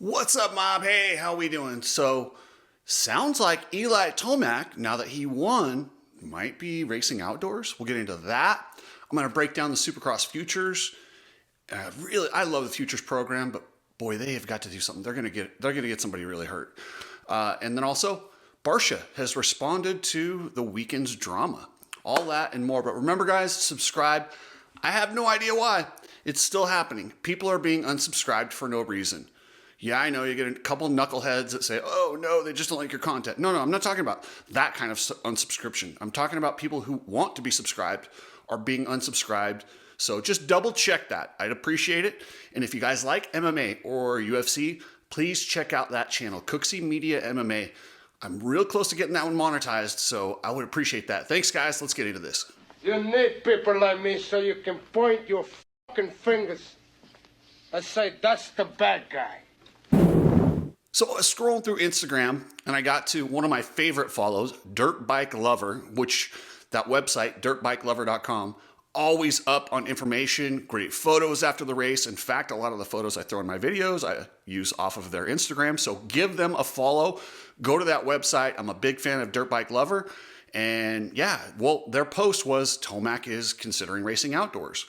What's up, mob? Hey, how we doing? So, sounds like Eli Tomac, now that he won, might be racing outdoors. We'll get into that. I'm going to break down the Supercross Futures. I love the Futures program, but boy, they have got to do something. They're going to get somebody really hurt. And then also, Barcia has responded to the weekend's drama. All that and more. But remember, guys, subscribe. I have no idea why. It's still happening. People are being unsubscribed for no reason. Yeah, I know you get a couple of knuckleheads that say, oh, no, they just don't like your content. No, I'm not talking about that kind of unsubscription. I'm talking about people who want to be subscribed are being unsubscribed. So just double check that. I'd appreciate it. And if you guys like MMA or UFC, please check out that channel, Cooksey Media MMA. I'm real close to getting that one monetized, so I would appreciate that. Thanks, guys. Let's get into this. You need people like me so you can point your fucking fingers and say, that's the bad guy. So I was scrolling through Instagram and I got to one of my favorite follows, Dirt Bike Lover, which that website, dirtbikelover.com, always up on information, great photos after the race. In fact, a lot of the photos I throw in my videos, I use off of their Instagram. So give them a follow. Go to that website. I'm a big fan of Dirt Bike Lover. And yeah, well, their post was Tomac is considering racing outdoors.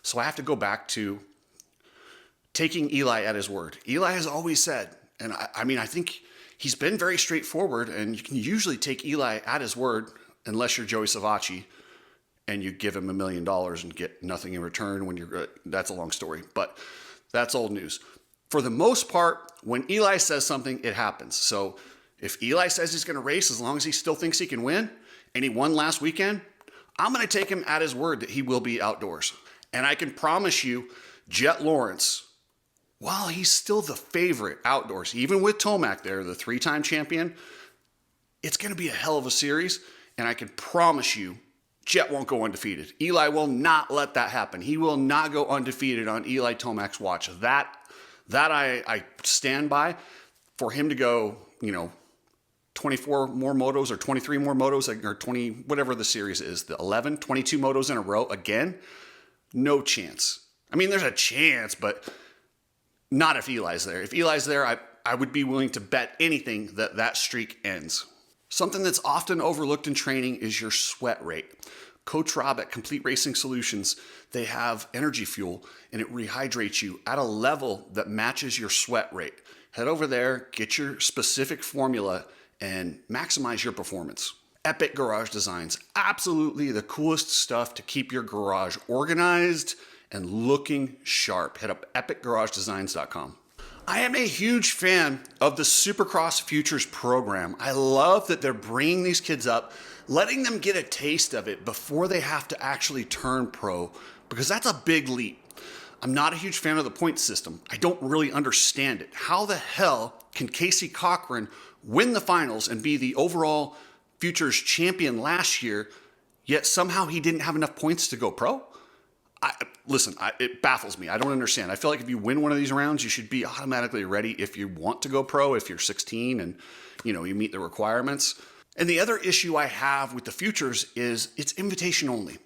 So I have to go back to taking Eli at his word. Eli has always said, and I think he's been very straightforward, and you can usually take Eli at his word unless you're Joey Savacci and you give him $1 million and get nothing in return when you're, that's a long story, but that's old news. For the most part, when Eli says something, it happens. So if Eli says he's going to race as long as he still thinks he can win, and he won last weekend, I'm going to take him at his word that he will be outdoors. And I can promise you, Jett Lawrence, while he's still the favorite outdoors, even with Tomac there, the three-time champion, it's going to be a hell of a series. And I can promise you, Jett won't go undefeated. Eli will not let that happen. He will not go undefeated on Eli Tomac's watch. That I stand by. For him to go, 24 more motos or 23 more motos or 20, whatever the series is, the 11, 22 motos in a row again, no chance. I mean, there's a chance, but not if Eli's there. If Eli's there, I would be willing to bet anything that streak ends. Something that's often overlooked in training is your sweat rate. Coach Rob at Complete Racing Solutions, they have energy fuel and it rehydrates you at a level that matches your sweat rate. Head over there, get your specific formula and maximize your performance. Epic Garage Designs, absolutely the coolest stuff to keep your garage organized and looking sharp. Head up epicgaragedesigns.com. I am a huge fan of the Supercross Futures program. I love that they're bringing these kids up, letting them get a taste of it before they have to actually turn pro, because that's a big leap. I'm not a huge fan of the point system. I don't really understand it. How the hell can Casey Cochran win the finals and be the overall Futures champion last year, yet somehow he didn't have enough points to go pro? It baffles me. I don't understand. I feel like if you win one of these rounds, you should be automatically ready if you want to go pro, if you're 16 and you meet the requirements. And the other issue I have with the Futures is it's invitation only.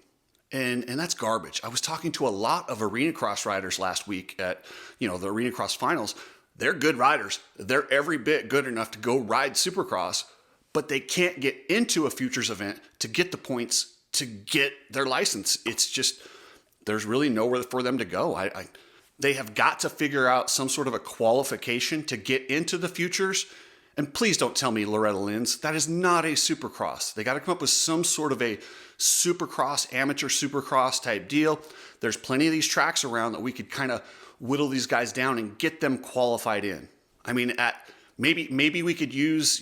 And that's garbage. I was talking to a lot of arena cross riders last week at, the arena cross finals. They're good riders. They're every bit good enough to go ride Supercross, but they can't get into a Futures event to get the points to get their license. It's just, there's really nowhere for them to go. They have got to figure out some sort of a qualification to get into the Futures. And please don't tell me Loretta Lynn's. That is not a Supercross. They got to come up with some sort of a Supercross, amateur Supercross type deal. There's plenty of these tracks around that we could kind of whittle these guys down and get them qualified in. I mean, maybe we could use,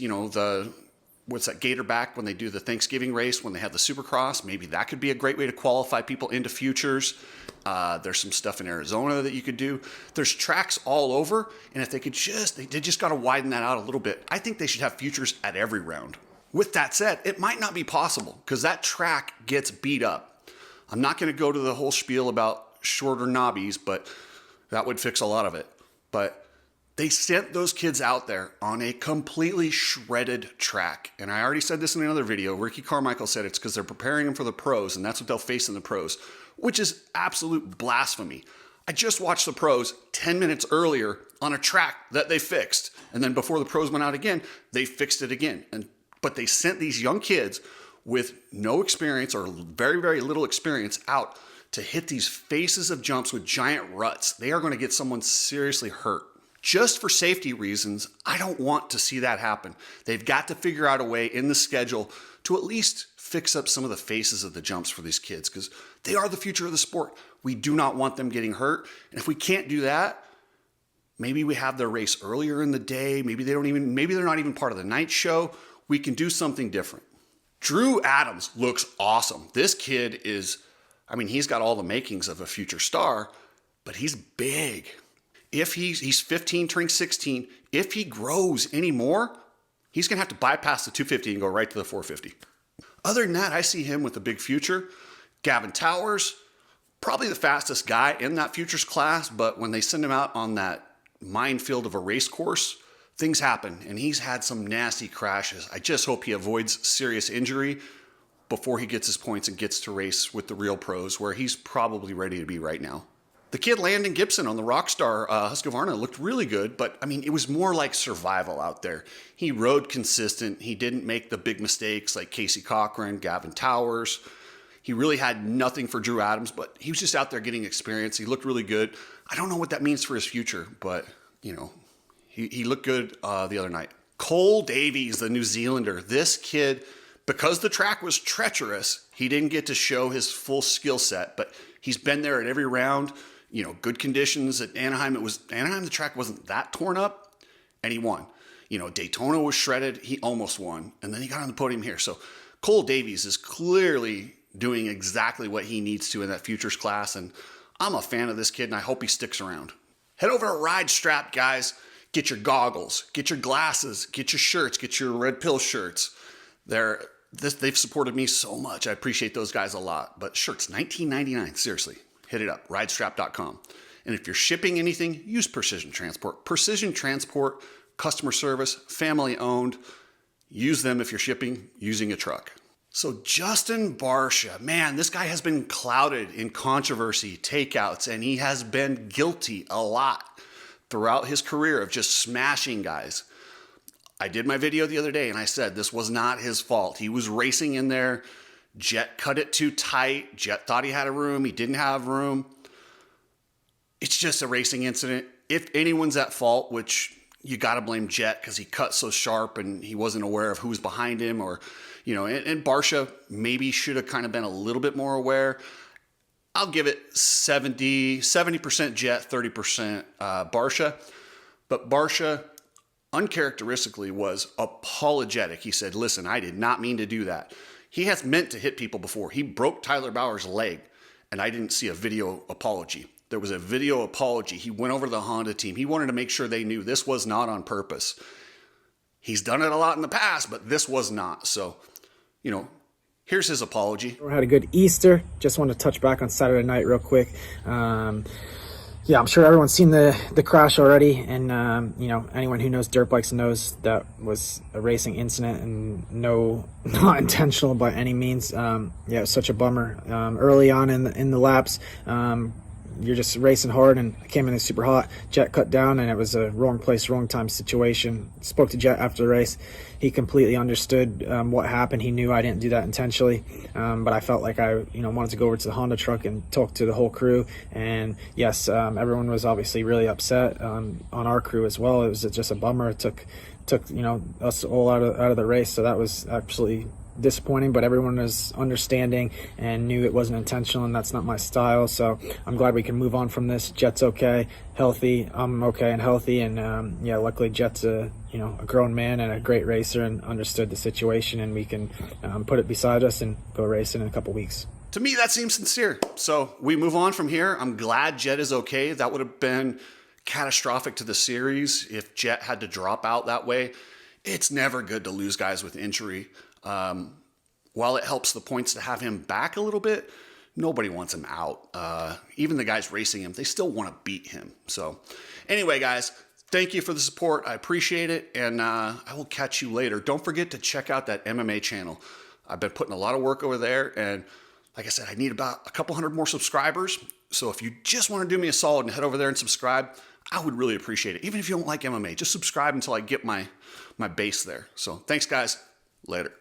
what's that, Gatorback, when they do the Thanksgiving race, when they have the Supercross. Maybe that could be a great way to qualify people into Futures. There's some stuff in Arizona that you could do. There's tracks all over, and if they could they just got to widen that out a little bit. I think they should have Futures at every round. With that said, it might not be possible because that track gets beat up. I'm not going to go to the whole spiel about shorter Knobbies, but that would fix a lot of it. But they sent those kids out there on a completely shredded track. And I already said this in another video. Ricky Carmichael said it's because they're preparing them for the pros, and that's what they'll face in the pros, which is absolute blasphemy. I just watched the pros 10 minutes earlier on a track that they fixed. And then before the pros went out again, they fixed it again. But they sent these young kids with no experience or very, very little experience out to hit these faces of jumps with giant ruts. They are going to get someone seriously hurt. Just for safety reasons, I don't want to see that happen. They've got to figure out a way in the schedule to at least fix up some of the faces of the jumps for these kids, because they are the future of the sport. We do not want them getting hurt. And if we can't do that, maybe we have their race earlier in the day. Maybe they're not even part of the night show. We can do something different. Drew Adams looks awesome. This kid he's got all the makings of a future star, but he's big. If he's 15, turning 16, if he grows anymore, he's going to have to bypass the 250 and go right to the 450. Other than that, I see him with a big future. Gavin Towers, probably the fastest guy in that futures class, but when they send him out on that minefield of a race course, things happen, and he's had some nasty crashes. I just hope he avoids serious injury before he gets his points and gets to race with the real pros, where he's probably ready to be right now. The kid Landon Gibson on the Rockstar Husqvarna looked really good, but it was more like survival out there. He rode consistent. He didn't make the big mistakes like Casey Cochran, Gavin Towers. He really had nothing for Drew Adams, but he was just out there getting experience. He looked really good. I don't know what that means for his future, but he looked good the other night. Cole Davies, the New Zealander. This kid, because the track was treacherous, he didn't get to show his full skill set, but he's been there at every round. Good conditions at Anaheim. The track wasn't that torn up, and he won. Daytona was shredded. He almost won, and then he got on the podium here. So Cole Davies is clearly doing exactly what he needs to in that futures class, and I'm a fan of this kid, and I hope he sticks around. Head over to Ride Strap, guys. Get your goggles, get your glasses, get your shirts, get your Red Pill shirts. They've supported me so much. I appreciate those guys a lot. But shirts, $19.99. Seriously, hit it up, ridestrap.com. And if you're shipping anything, use Precision Transport. Precision Transport, customer service, family owned. Use them if you're shipping using a truck. So Justin Barcia, man, this guy has been clouded in controversy, takeouts, and he has been guilty a lot throughout his career of just smashing guys. I did my video the other day and I said this was not his fault. He was racing in there. Jett cut it too tight. Jett thought he had a room. He didn't have room. It's just a racing incident. If anyone's at fault, which you got to blame Jett because he cut so sharp and he wasn't aware of who was behind him, or, and Barcia maybe should have kind of been a little bit more aware. I'll give it 70% Jett, 30% Barcia. But Barcia, uncharacteristically, was apologetic. He said, listen, I did not mean to do that. He has meant to hit people before. He broke Tyler Bauer's leg, and I didn't see a video apology. There was a video apology. He went over to the Honda team. He wanted to make sure they knew this was not on purpose. He's done it a lot in the past, but this was not. So, here's his apology. We had a good Easter. Just want to touch back on Saturday night real quick. Yeah, I'm sure everyone's seen the crash already, and anyone who knows dirt bikes knows that was a racing incident and not intentional by any means. Yeah, it was such a bummer. Early on in the laps, you're just racing hard, and I came in super hot. Jett cut down, and it was a wrong place, wrong time situation. Spoke to Jett after the race. He completely understood what happened. He knew I didn't do that intentionally, but I felt like I wanted to go over to the Honda truck and talk to the whole crew. And yes, everyone was obviously really upset on our crew as well. It was just a bummer. It took us all out of the race, so that was absolutely disappointing, but everyone was understanding and knew it wasn't intentional, and that's not my style. So I'm glad we can move on from this. Jett's okay, healthy. I'm okay and healthy, and luckily Jett's a grown man and a great racer and understood the situation, and we can put it beside us and go racing in a couple weeks. To me, that seems sincere. So we move on from here. I'm glad Jett is okay. That would have been catastrophic to the series if Jett had to drop out that way. It's never good to lose guys with injury. While it helps the points to have him back a little bit, nobody wants him out. Even the guys racing him, they still want to beat him. So anyway, guys, thank you for the support. I appreciate it, and I will catch you later. Don't forget to check out that MMA channel. I've been putting a lot of work over there, and Like I said, I need about a couple hundred more subscribers. So if you just want to do me a solid and head over there and subscribe, I would really appreciate it. Even if you don't like MMA, just subscribe until I get my base there. So thanks, guys. Later.